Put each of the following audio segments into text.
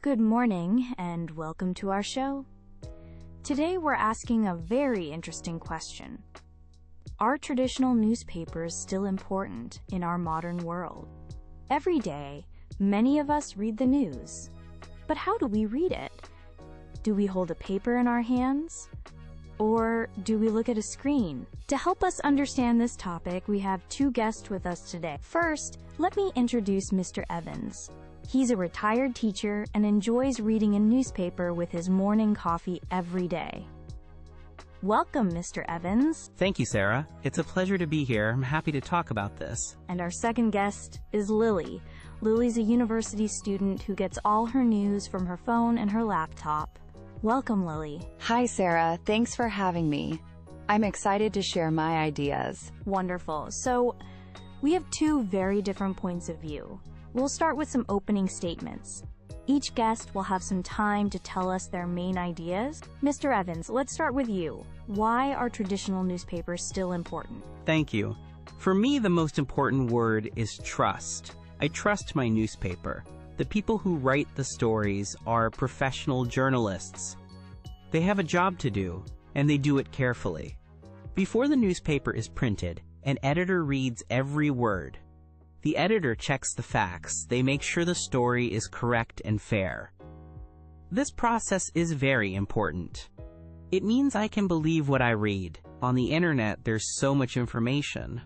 Good morning and welcome to our show. Today we're asking a very interesting question. Are traditional newspapers still important in our modern world? Every day, many of us read the news. But how do we read it? Do we hold a paper in our hands? Or do we look at a screen? To help us understand this topic, we have two guests with us today. First, let me introduce Mr. Evans. He's a retired teacher and enjoys reading a newspaper with his morning coffee every day. Welcome, Mr. Evans. Thank you, Sarah. It's a pleasure to be here. I'm happy to talk about this. And our second guest is Lily. Lily's a university student who gets all her news from her phone and her laptop. Welcome, Lily. Hi, Sarah. Thanks for having me. I'm excited to share my ideas. Wonderful. So, we have two very different points of view. We'll start with some opening statements. Each guest will have some time to tell us their main ideas. Mr. Evans, let's start with you. Why are traditional newspapers still important? Thank you. For me, the most important word is trust. I trust my newspaper. The people who write the stories are professional journalists. They have a job to do, and they do it carefully. Before the newspaper is printed, an editor reads every word. The editor checks the facts. They make sure the story is correct and fair. This process is very important. It means I can believe what I read. On the internet, there's so much information.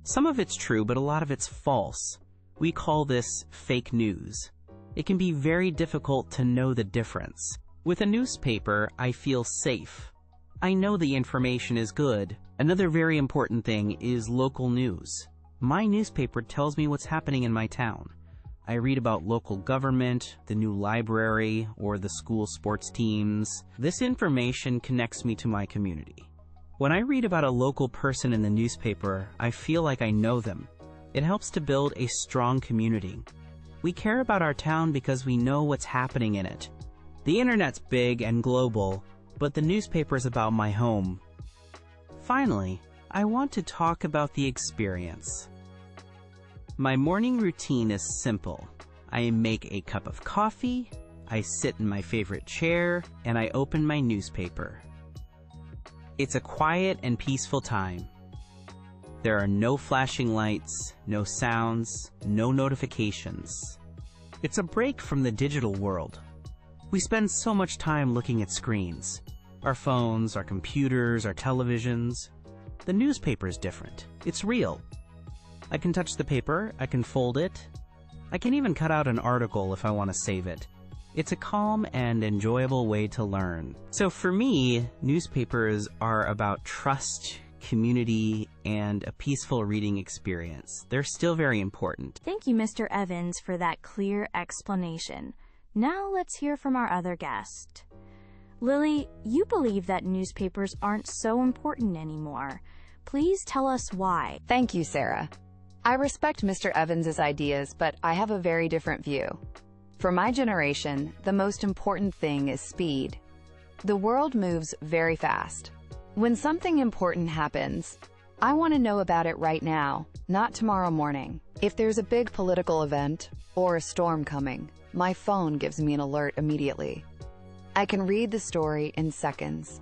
Some of it's true, but a lot of it's false. We call this fake news. It can be very difficult to know the difference. With a newspaper, I feel safe. I know the information is good. Another very important thing is local news. My newspaper tells me what's happening in my town. I read about local government, the new library, or the school sports teams. This information connects me to my community. When I read about a local person in the newspaper, I feel like I know them. It helps to build a strong community. We care about our town because we know what's happening in it. The internet's big and global, but the newspaper is about my home. Finally, I want to talk about the experience. My morning routine is simple. I make a cup of coffee, I sit in my favorite chair, and I open my newspaper. It's a quiet and peaceful time. There are no flashing lights, no sounds, no notifications. It's a break from the digital world. We spend so much time looking at screens. Our phones, our computers, our televisions. The newspaper is different. It's real. I can touch the paper, I can fold it. I can even cut out an article if I want to save it. It's a calm and enjoyable way to learn. So for me, newspapers are about trust, community, and a peaceful reading experience. They're still very important. Thank you, Mr. Evans, for that clear explanation. Now let's hear from our other guest. Lily, you believe that newspapers aren't so important anymore. Please tell us why. Thank you, Sarah. I respect Mr. Evans's ideas, but I have a very different view. For my generation, the most important thing is speed. The world moves very fast. When something important happens, I want to know about it right now, not tomorrow morning. If there's a big political event or a storm coming, my phone gives me an alert immediately. I can read the story in seconds.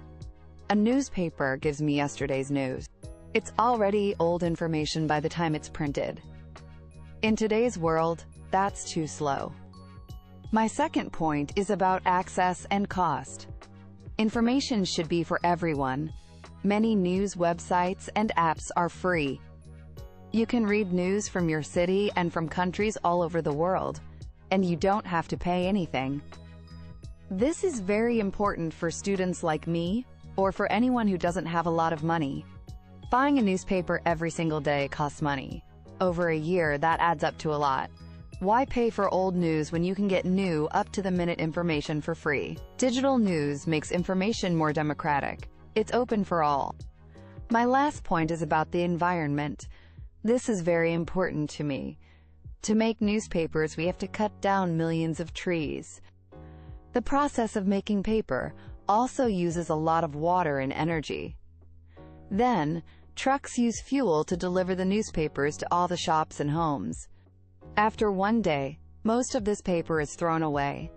A newspaper gives me yesterday's news. It's already old information by the time it's printed. In today's world, that's too slow. My second point is about access and cost. Information should be for everyone. Many news websites and apps are free. You can read news from your city and from countries all over the world, and you don't have to pay anything. This is very important for students like me, or for anyone who doesn't have a lot of money. Buying a newspaper every single day costs money. Over a year, that adds up to a lot. Why pay for old news when you can get new, up-to-the-minute information for free? Digital news makes information more democratic. It's open for all. My last point is about the environment. This is very important to me. To make newspapers, we have to cut down millions of trees. The process of making paper also uses a lot of water and energy. Then, trucks use fuel to deliver the newspapers to all the shops and homes. After one day, most of this paper is thrown away.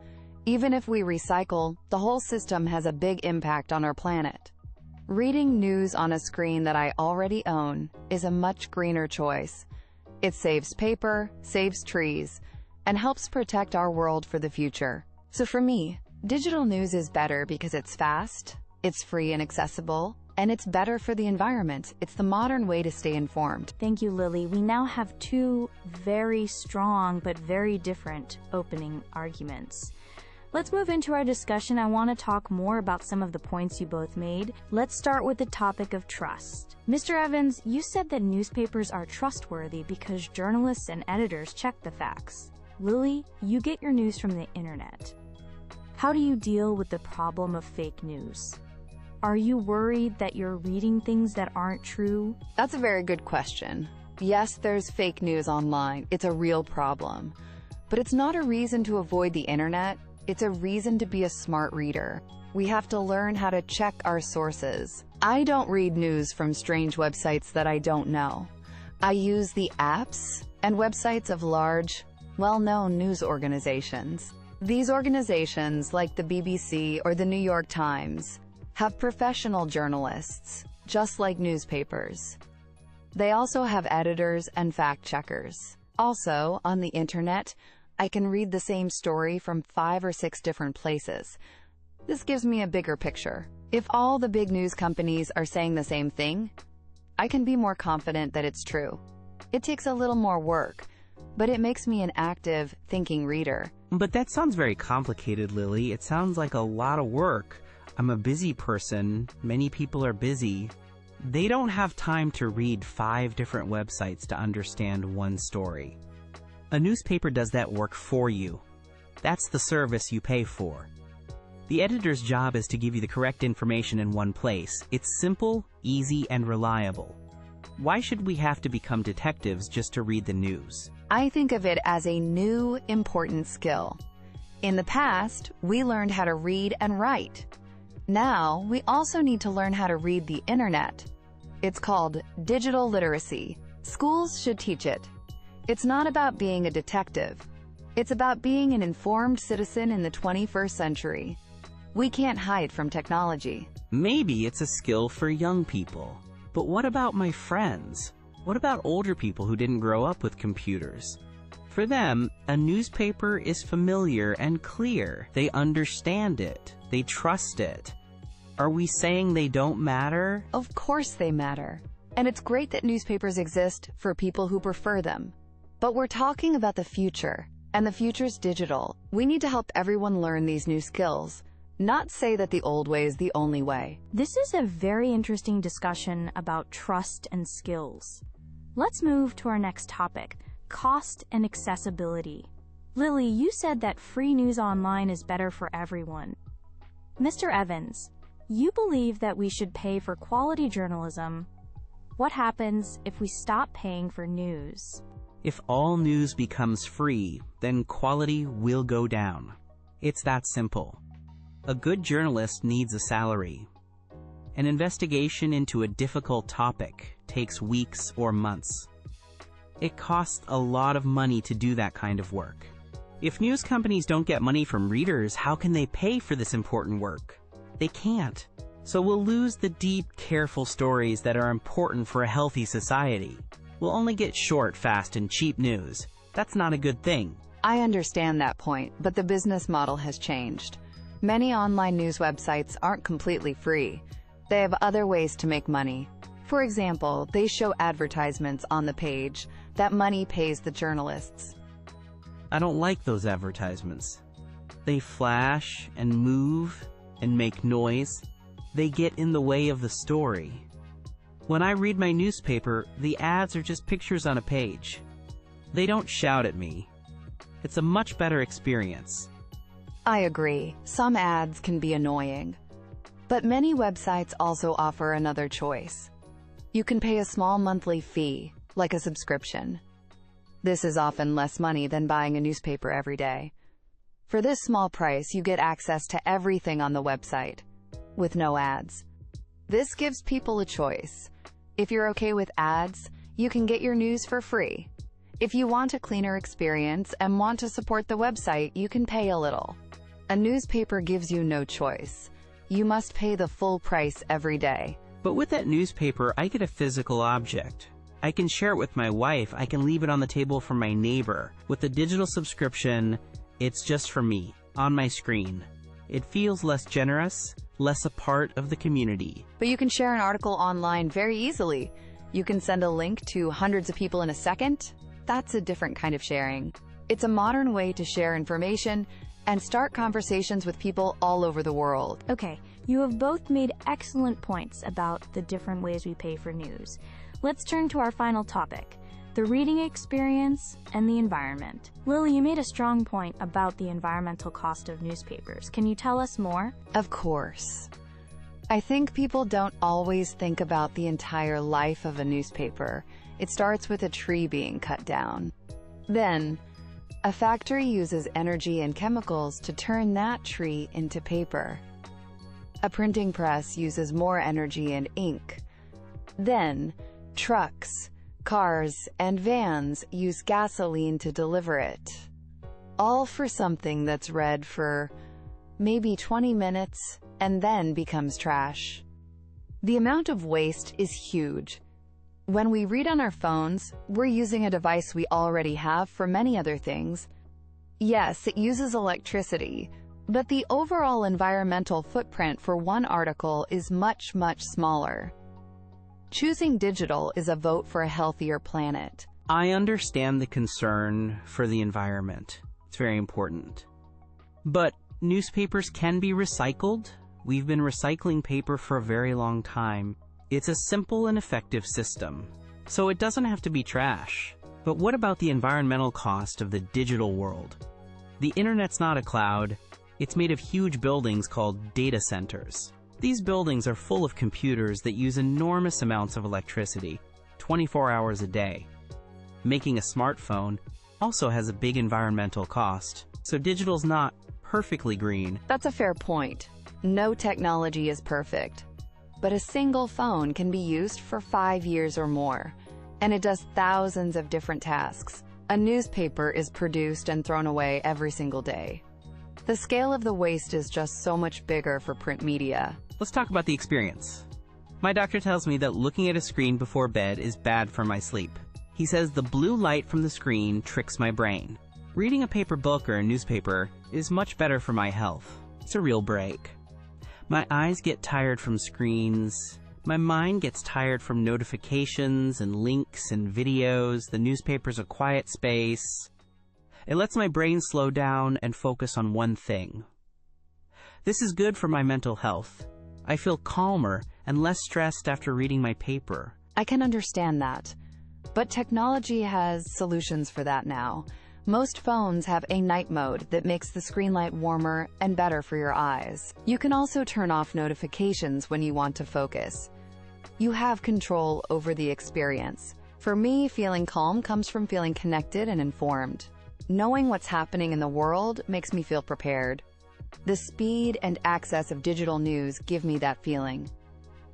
Even if we recycle, the whole system has a big impact on our planet. Reading news on a screen that I already own is a much greener choice. It saves paper, saves trees, and helps protect our world for the future. So for me, digital news is better because it's fast, it's free and accessible, and it's better for the environment. It's the modern way to stay informed. Thank you, Lily. We now have two very strong but very different opening arguments. Let's move into our discussion. I want to talk more about some of the points you both made. Let's start with the topic of trust. Mr. Evans, you said that newspapers are trustworthy because journalists and editors check the facts. Lily, you get your news from the internet. How do you deal with the problem of fake news? Are you worried that you're reading things that aren't true? That's a very good question. Yes, there's fake news online. It's a real problem. But it's not a reason to avoid the internet. It's a reason to be a smart reader. We have to learn how to check our sources. I don't read news from strange websites that I don't know. I use the apps and websites of large, well-known news organizations. These organizations, like the BBC or the New York Times, have professional journalists, just like newspapers. They also have editors and fact-checkers. Also, on the internet, I can read the same story from 5 or 6 different places. This gives me a bigger picture. If all the big news companies are saying the same thing, I can be more confident that it's true. It takes a little more work, but it makes me an active, thinking reader. But that sounds very complicated, Lily. It sounds like a lot of work. I'm a busy person. Many people are busy. They don't have time to read 5 different websites to understand one story. A newspaper does that work for you. That's the service you pay for. The editor's job is to give you the correct information in one place. It's simple, easy, and reliable. Why should we have to become detectives just to read the news? I think of it as a new, important skill. In the past, we learned how to read and write. Now, we also need to learn how to read the internet. It's called digital literacy. Schools should teach it. It's not about being a detective. It's about being an informed citizen in the 21st century. We can't hide from technology. Maybe it's a skill for young people. But what about my friends? What about older people who didn't grow up with computers? For them, a newspaper is familiar and clear. They understand it. They trust it. Are we saying they don't matter? Of course they matter. And it's great that newspapers exist for people who prefer them. But we're talking about the future, and the future's digital. We need to help everyone learn these new skills, not say that the old way is the only way. This is a very interesting discussion about trust and skills. Let's move to our next topic, cost and accessibility. Lily, you said that free news online is better for everyone. Mr. Evans, you believe that we should pay for quality journalism. What happens if we stop paying for news? If all news becomes free, then quality will go down. It's that simple. A good journalist needs a salary. An investigation into a difficult topic takes weeks or months. It costs a lot of money to do that kind of work. If news companies don't get money from readers, how can they pay for this important work? They can't. So we'll lose the deep, careful stories that are important for a healthy society. We'll only get short, fast, and cheap news. That's not a good thing. I understand that point, but the business model has changed. Many online news websites aren't completely free. They have other ways to make money. For example, they show advertisements on the page. That money pays the journalists. I don't like those advertisements. They flash and move and make noise. They get in the way of the story. When I read my newspaper, the ads are just pictures on a page. They don't shout at me. It's a much better experience. I agree. Some ads can be annoying. But many websites also offer another choice. You can pay a small monthly fee, like a subscription. This is often less money than buying a newspaper every day. For this small price, you get access to everything on the website, with no ads. This gives people a choice. If you're okay with ads, you can get your news for free. If you want a cleaner experience and want to support the website, you can pay a little. A newspaper gives you no choice. You must pay the full price every day. But with that newspaper, I get a physical object. I can share it with my wife. I can leave it on the table for my neighbor. With the digital subscription, it's just for me, on my screen. It feels less generous, less a part of the community. But you can share an article online very easily. You can send a link to hundreds of people in a second. That's a different kind of sharing. It's a modern way to share information and start conversations with people all over the world. Okay, you have both made excellent points about the different ways we pay for news. Let's turn to our final topic, the reading experience and the environment. Lily, you made a strong point about the environmental cost of newspapers. Can you tell us more? Of course. I think people don't always think about the entire life of a newspaper. It starts with a tree being cut down. Then, a factory uses energy and chemicals to turn that tree into paper. A printing press uses more energy and ink. Then, trucks, cars, and vans use gasoline to deliver it. All for something that's read for maybe 20 minutes and then becomes trash. The amount of waste is huge. When we read on our phones, we're using a device we already have for many other things. Yes, it uses electricity, but the overall environmental footprint for one article is much, much smaller. Choosing digital is a vote for a healthier planet. I understand the concern for the environment. It's very important. But newspapers can be recycled. We've been recycling paper for a very long time. It's a simple and effective system, so it doesn't have to be trash. But what about the environmental cost of the digital world? The internet's not a cloud. It's made of huge buildings called data centers. These buildings are full of computers that use enormous amounts of electricity, 24 hours a day. Making a smartphone also has a big environmental cost, so digital's not perfectly green. That's a fair point. No technology is perfect. But a single phone can be used for 5 years or more, and it does thousands of different tasks. A newspaper is produced and thrown away every single day. The scale of the waste is just so much bigger for print media. Let's talk about the experience. My doctor tells me that looking at a screen before bed is bad for my sleep. He says the blue light from the screen tricks my brain. Reading a paper book or a newspaper is much better for my health. It's a real break. My eyes get tired from screens. My mind gets tired from notifications and links and videos. The newspaper's a quiet space. It lets my brain slow down and focus on one thing. This is good for my mental health. I feel calmer and less stressed after reading my paper. I can understand that. But technology has solutions for that now. Most phones have a night mode that makes the screen light warmer and better for your eyes. You can also turn off notifications when you want to focus. You have control over the experience. For me, feeling calm comes from feeling connected and informed. Knowing what's happening in the world makes me feel prepared. The speed and access of digital news give me that feeling.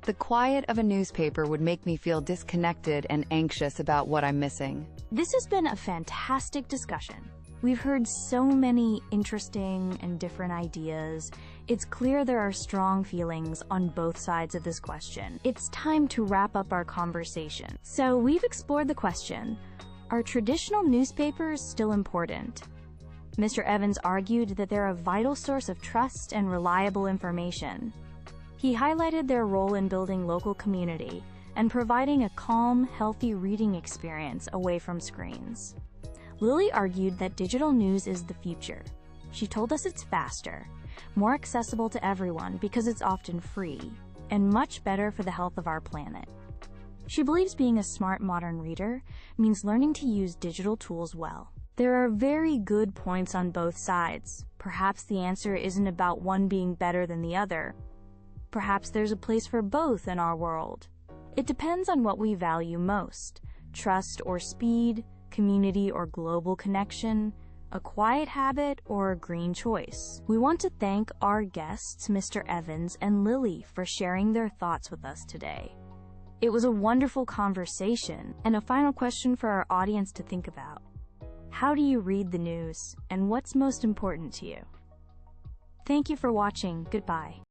The quiet of a newspaper would make me feel disconnected and anxious about what I'm missing. This has been a fantastic discussion. We've heard so many interesting and different ideas. It's clear there are strong feelings on both sides of this question. It's time to wrap up our conversation. So we've explored the question, are traditional newspapers still important? Mr. Evans argued that they're a vital source of trust and reliable information. He highlighted their role in building local community and providing a calm, healthy reading experience away from screens. Lily argued that digital news is the future. She told us it's faster, more accessible to everyone because it's often free, and much better for the health of our planet. She believes being a smart modern reader means learning to use digital tools well. There are very good points on both sides. Perhaps the answer isn't about one being better than the other. Perhaps there's a place for both in our world. It depends on what we value most: trust or speed, community or global connection, a quiet habit or a green choice. We want to thank our guests, Mr. Evans and Lily, for sharing their thoughts with us today. It was a wonderful conversation, and a final question for our audience to think about. How do you read the news, and what's most important to you? Thank you for watching. Goodbye.